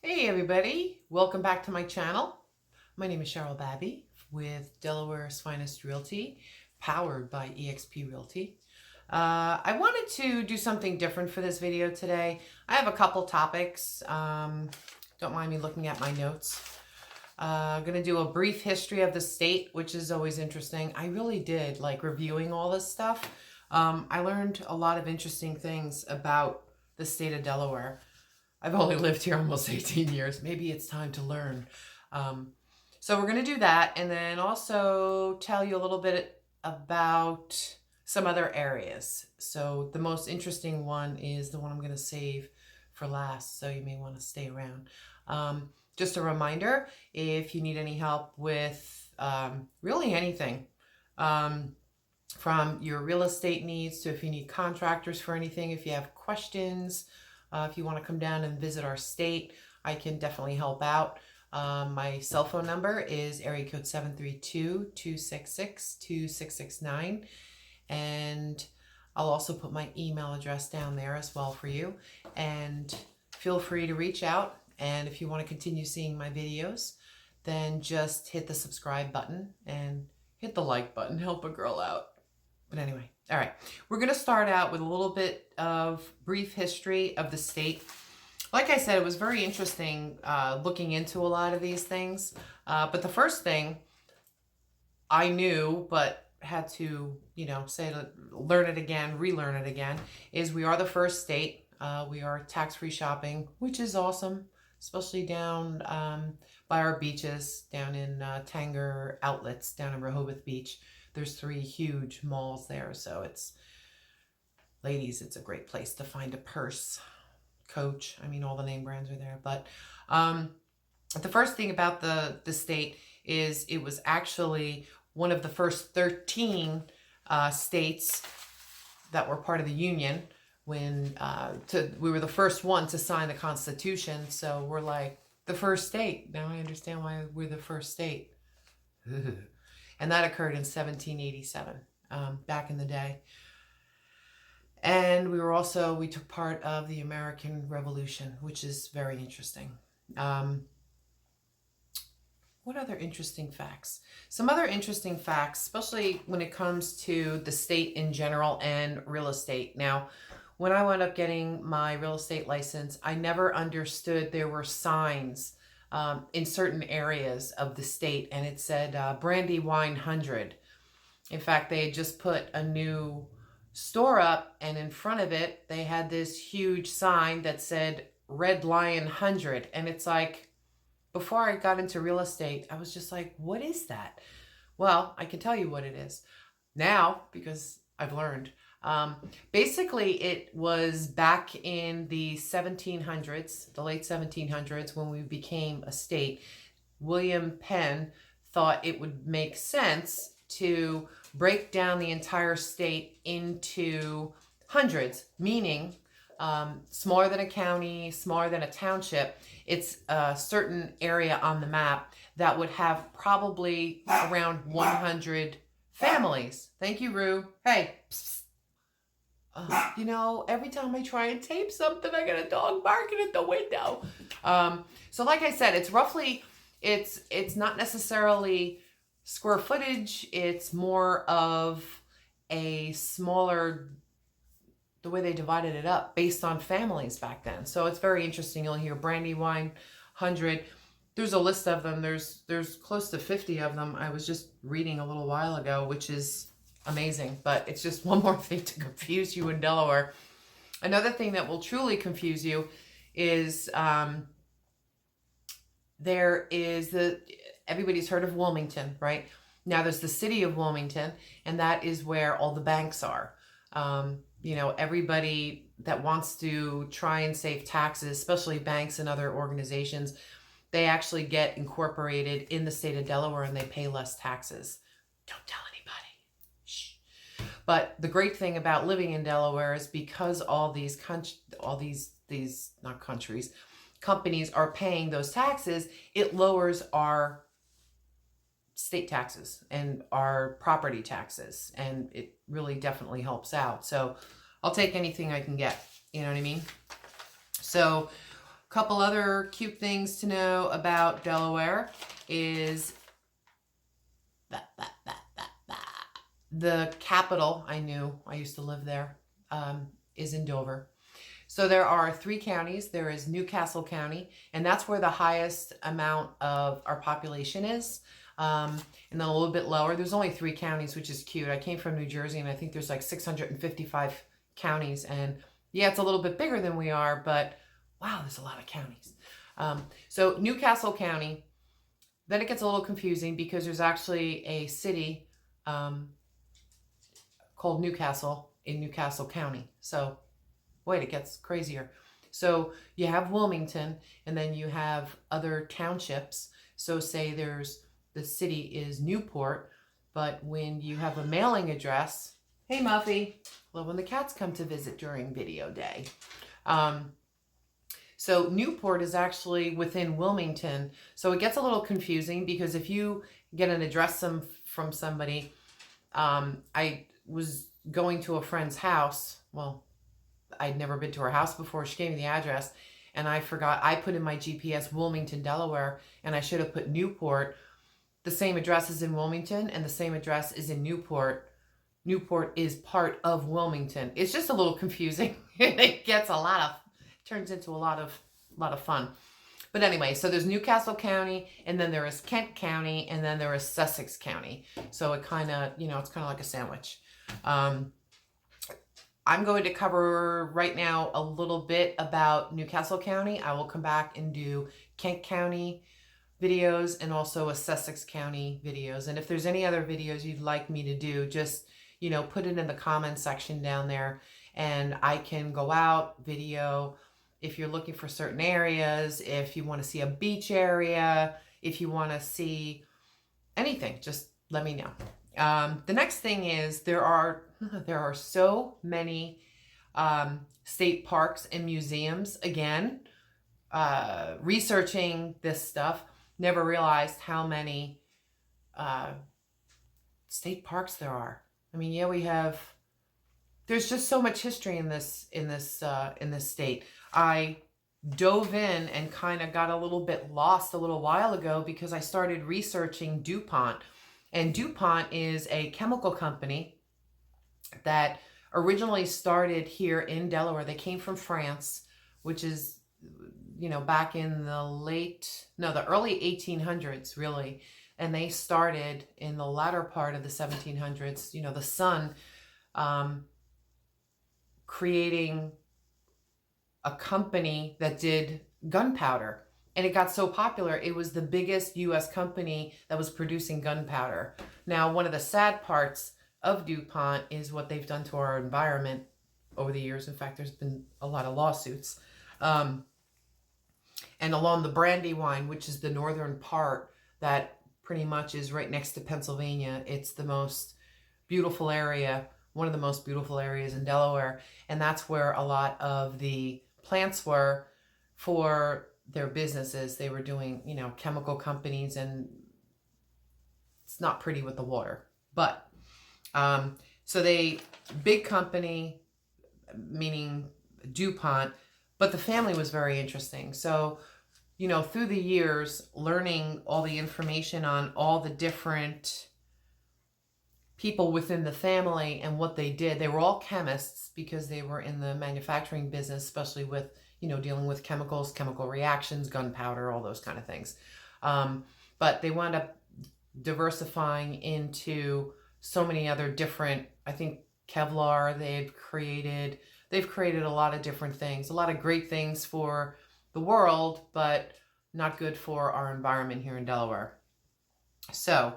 Hey everybody, welcome back to my channel. My name is Cheryl Babby with Delaware's Finest Realty, powered by eXp Realty. I wanted to do something different for this video today. I have a couple topics. Don't mind me looking at my notes. I'm going to do a brief history of the state, which is always interesting. I really did like reviewing all this stuff. I learned a lot of interesting things about the state of Delaware. I've only lived here almost 18 years. Maybe it's time to learn. So we're going to do that, and then also tell you a little bit about some other areas. So the most interesting one is the one I'm going to save for last, so you may want to stay around. Just a reminder, if you need any help with really anything, from your real estate needs to if you need contractors for anything, if you have questions, if you want to come down and visit our state, I can definitely help out. My cell phone number is area code 732-266-2669. And I'll also put my email address down there as well for you. And feel free to reach out. And if you want to continue seeing my videos, then just hit the subscribe button and hit the like button. Help a girl out. But anyway, all right, we're going to start out with a little bit of brief history of the state. Like I said, it was very interesting looking into a lot of these things. But the first thing I knew, but had to, learn it again, relearn it again, is we are the first state. We are tax-free shopping, which is awesome, especially down by our beaches, down in Tanger Outlets, down in Rehoboth Beach. There's 3 huge malls there, so ladies, it's a great place to find a purse. Coach, all the name brands are there. But the first thing about the state is it was actually one of the first 13 states that were part of the Union when we were the first one to sign the Constitution. So we're like the first state. Now I understand why we're the first state. And that occurred in 1787, back in the day. And we took part of the American Revolution, which is very interesting. What other interesting facts? Some other interesting facts, especially when it comes to the state in general and real estate. Now, when I wound up getting my real estate license, I never understood there were signs in certain areas of the state, and it said Brandywine 100. In fact, they had just put a new store up, and in front of it, they had this huge sign that said Red Lion 100. And it's like, before I got into real estate, I was just like, what is that? Well, I can tell you what it is now because I've learned. Basically, it was back in the 1700s, the late 1700s, when we became a state. William Penn thought it would make sense to break down the entire state into hundreds, meaning smaller than a county, smaller than a township. It's a certain area on the map that would have probably around 100 families. Thank you, Rue. Hey, psst. Every time I try and tape something, I get a dog barking at the window. So like I said, it's roughly, it's not necessarily square footage. It's more of a smaller, the way they divided it up based on families back then. So it's very interesting. You'll hear Brandywine 100. There's a list of them. There's close to 50 of them. I was just reading a little while ago, which is amazing, but it's just one more thing to confuse you in Delaware. Another thing that will truly confuse you is everybody's heard of Wilmington, right? Now there's the city of Wilmington, and that is where all the banks are. Everybody that wants to try and save taxes, especially banks and other organizations, they actually get incorporated in the state of Delaware and they pay less taxes. Don't tell anybody. But the great thing about living in Delaware is because all these companies are paying those taxes, it lowers our state taxes and our property taxes, and it really definitely helps out. So I'll take anything I can get, you know what I mean? So Couple other cute things to know about Delaware is the capital, I used to live there, is in Dover. So there are 3 counties. There is Newcastle County, and that's where the highest amount of our population is. And then a little bit lower, there's only 3 counties, which is cute. I came from New Jersey, and I think there's like 655 counties. And yeah, it's a little bit bigger than we are, but wow, there's a lot of counties. So Newcastle County, then it gets a little confusing because there's actually a city called Newcastle in Newcastle County. So wait, it gets crazier. So you have Wilmington, and then you have other townships. So say the city is Newport, but when you have a mailing address, hey Muffy, love when the cats come to visit during video day. So Newport is actually within Wilmington. So it gets a little confusing because if you get an address from somebody, I was going to a friend's house. Well, I'd never been to her house before. She gave me the address and I forgot. I put in my GPS Wilmington, Delaware, and I should have put Newport. The same address is in Wilmington and the same address is in Newport. Newport is part of Wilmington. It's just a little confusing. It gets turns into a lot of fun. But anyway, so there's Newcastle County, and then there is Kent County, and then there is Sussex County. So it kind of, it's kind of like a sandwich. I'm going to cover right now a little bit about Newcastle County. I will come back and do Kent County videos and also a Sussex County videos. And if there's any other videos you'd like me to do, just, put it in the comment section down there and I can go out, video. If you're looking for certain areas, if you want to see a beach area, if you want to see anything, just let me know. The next thing is there are so many state parks and museums. Again, researching this stuff, never realized how many state parks there are. I mean, yeah, there's just so much history in this state. I dove in and kind of got a little bit lost a little while ago because I started researching DuPont. And DuPont is a chemical company that originally started here in Delaware. They came from France, which is, back in the early 1800s, really. And they started in the latter part of the 1700s, the sun, creating a company that did gunpowder. And it got so popular, it was the biggest U.S. company that was producing gunpowder. Now, one of the sad parts of DuPont is what they've done to our environment over the years. In fact, there's been a lot of lawsuits. And along the Brandywine, which is the northern part that pretty much is right next to Pennsylvania, it's the most beautiful area, one of the most beautiful areas in Delaware. And that's where a lot of the plants were for their businesses. They were doing, chemical companies, and it's not pretty with the water. But, so big company, meaning DuPont, but the family was very interesting. So, through the years, learning all the information on all the different people within the family and what they did. They were all chemists because they were in the manufacturing business, especially with, dealing with chemicals, chemical reactions, gunpowder, all those kind of things. But they wound up diversifying into so many other different, I think Kevlar, they've created a lot of different things, a lot of great things for the world, but not good for our environment here in Delaware. So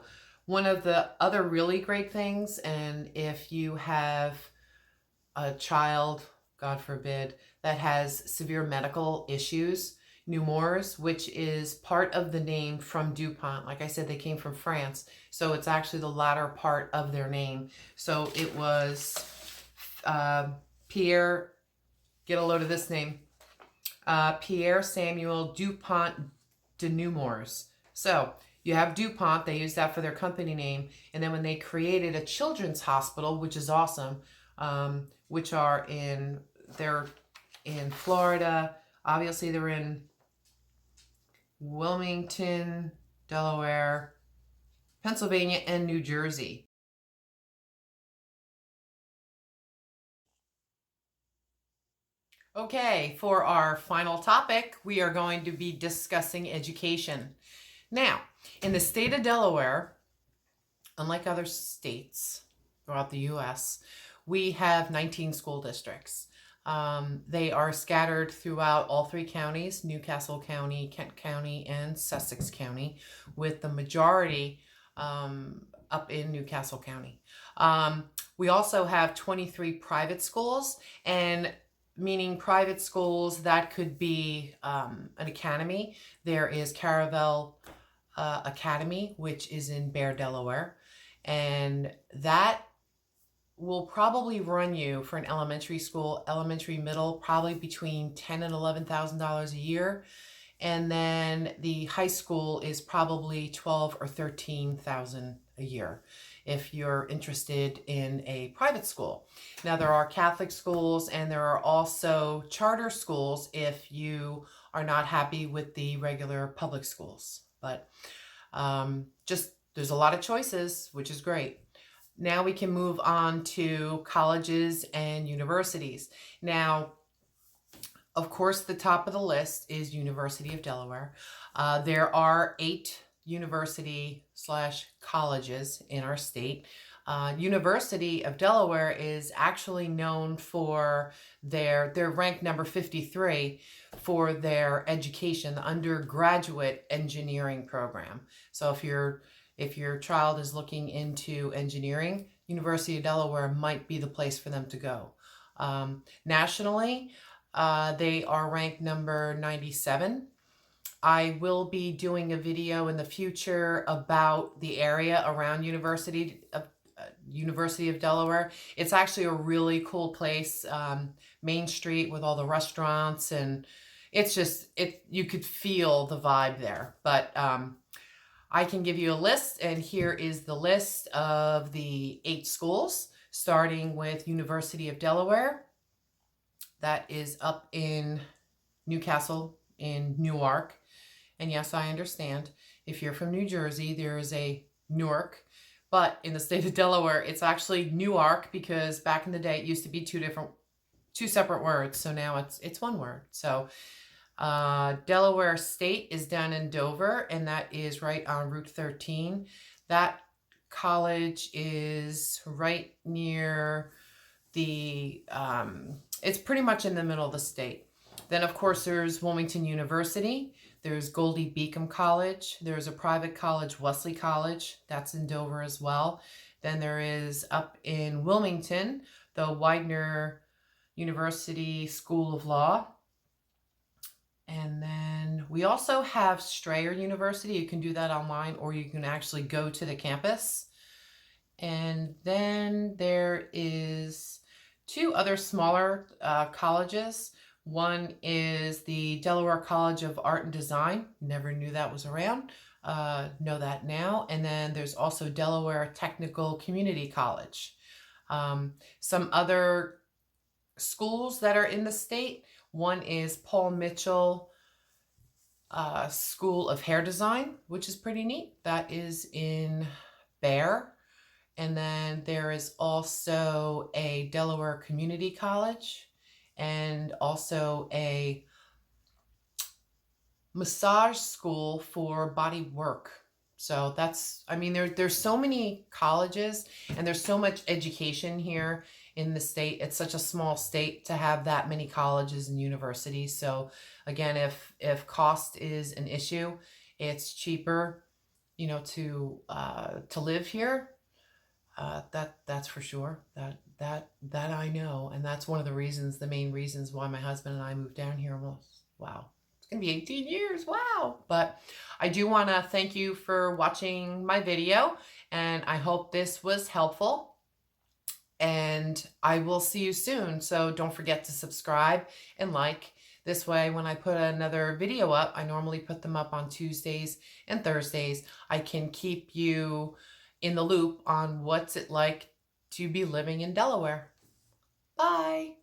one of the other really great things, and if you have a child, God forbid, that has severe medical issues, Nemours, which is part of the name from DuPont. Like I said, they came from France. So it's actually the latter part of their name. So it was Pierre, get a load of this name, Pierre Samuel DuPont de Nemours. So you have DuPont, they use that for their company name. And then when they created a children's hospital, which is awesome, which they're in Florida, Obviously, they're in Wilmington, Delaware, Pennsylvania, and New Jersey. Okay, for our final topic, we are going to be discussing education. Now, in the state of Delaware, unlike other states throughout the U.S., we have 19 school districts. They are scattered throughout all three counties, Newcastle County, Kent County, and Sussex County, with the majority up in Newcastle County. We also have 23 private schools, and meaning private schools that could be an academy. There is Caravel Academy, which is in Bear, Delaware, and that will probably run you for an elementary school, elementary, middle, probably between $10,000 and $11,000 a year. And then the high school is probably $12,000 or $13,000 a year if you're interested in a private school. Now, there are Catholic schools and there are also charter schools if you are not happy with the regular public schools. But just there's a lot of choices, which is great. Now we can move on to colleges and universities. Now, of course, the top of the list is University of Delaware. There are 8 university/colleges in our state. University of Delaware is actually known for they're ranked number 53 for their education, the undergraduate engineering program. So if your child is looking into engineering, University of Delaware might be the place for them to go. Nationally, they are ranked number 97. I will be doing a video in the future about the area around University of Delaware. It's actually a really cool place, Main Street with all the restaurants, and it's just, you could feel the vibe there. But I can give you a list, and here is the list of the 8 schools, starting with University of Delaware. That is up in Newcastle in Newark. And yes, I understand. If you're from New Jersey, there is a Newark. But in the state of Delaware, it's actually Newark because back in the day, it used to be two separate words. So now it's one word. So Delaware State is down in Dover, and that is right on Route 13. That college is right near the, it's pretty much in the middle of the state. Then, of course, there's Wilmington University. There's Goldie Beacom College. There's a private college, Wesley College. That's in Dover as well. Then there is up in Wilmington, the Widener University School of Law. And then we also have Strayer University. You can do that online, or you can actually go to the campus. And then there is 2 other smaller colleges. One is the Delaware College of Art and Design. Never knew that was around. Know that now. And then there's also Delaware Technical Community College. Some other schools that are in the state. One is Paul Mitchell School of Hair Design, which is pretty neat. That is in Bear. And then there is also a Delaware Community College and also a massage school for body work. So that's, I mean, there's so many colleges and there's so much education here in the state. It's such a small state to have that many colleges and universities. So again, if cost is an issue, it's cheaper, you know, to live here. That's for sure. That I know, and that's one of the main reasons why my husband and I moved down here almost, wow, it's gonna be 18 years, wow. But I do want to thank you for watching my video, and I hope this was helpful, and I will see you soon. So don't forget to subscribe and like. This way, when I put another video up, I normally put them up on Tuesdays and Thursdays. I can keep you in the loop on what's it like to be living in Delaware. Bye.